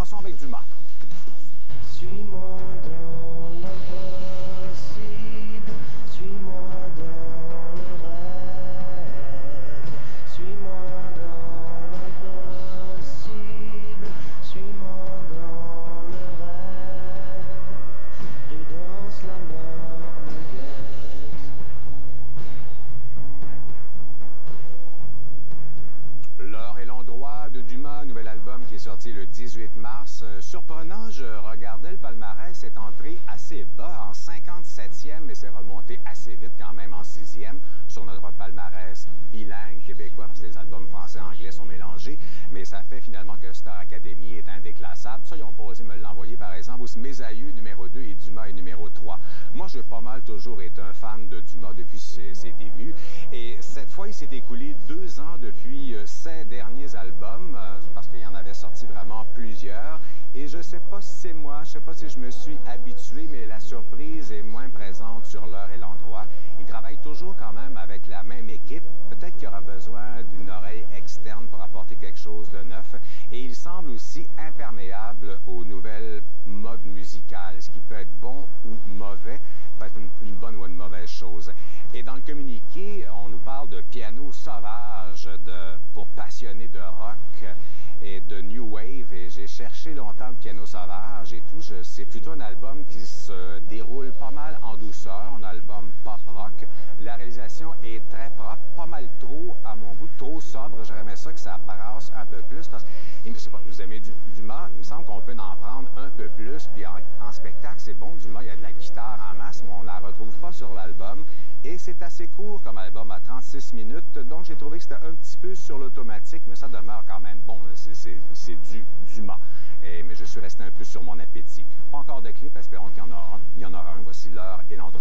chanson avec Dumas. Suis-moi dans l'impossible, suis-moi dans le rêve, suis-moi dans l'impossible, suis-moi dans le rêve, prudence la mort me guette. L'heure et l'endroit de Dumas, nouvel album qui est sorti le 18 mars. Surprenant, je regardais le palmarès, c'est entré assez bas en 57e, mais c'est remonté assez vite quand même en 6e sur notre palmarès bilingue québécois, parce que les albums français et anglais sont mélangés, mais ça fait finalement que Star Academy est indéclassable. Ça, ils ont pas osé me l'envoyer, par exemple, ou Mes Aïeux, numéro 2, et Dumas est numéro 3. Moi, j'ai pas mal toujours été un fan de Dumas depuis ses débuts, et cette fois, il s'est écoulé 2 ans depuis ses derniers albums, parce qu'il y en avait sorti vraiment plusieurs. Et je ne sais pas si c'est moi, je ne sais pas si je me suis habitué, mais la surprise est moins présente sur l'heure et l'endroit. Il travaille toujours quand même avec la même équipe. Peut-être qu'il aura besoin d'une oreille externe pour apporter quelque chose de neuf. Et il semble aussi imperméable aux nouvelles modes musicales, ce qui peut être bon ou mauvais, peut être une bonne ou une mauvaise chose. Et dans le communiqué, on nous parle de piano sauvage pour passionnés de rock et de New Wave, et j'ai cherché longtemps le piano sauvage et tout. C'est plutôt un album qui se déroule pas mal en douceur, un album pop-rock. La réalisation est très propre, pas mal trop, à mon goût, trop sobre. J'aurais aimé ça que ça brasse un peu plus, parce que, je sais pas, vous aimez Dumas, il me semble qu'on peut en prendre un peu plus, puis en spectacle, c'est bon, Dumas, il y a de la guitare en masse, mais on ne la retrouve pas sur l'album. Et c'est assez court comme album, à 36 minutes, donc j'ai trouvé que c'était un petit peu sur l'automatique, mais ça demeure quand même bon, c'est du Dumas. Mais je suis resté un peu sur mon appétit. Pas encore de clip, espérons qu'il y en aura un. Voici l'heure et l'endroit.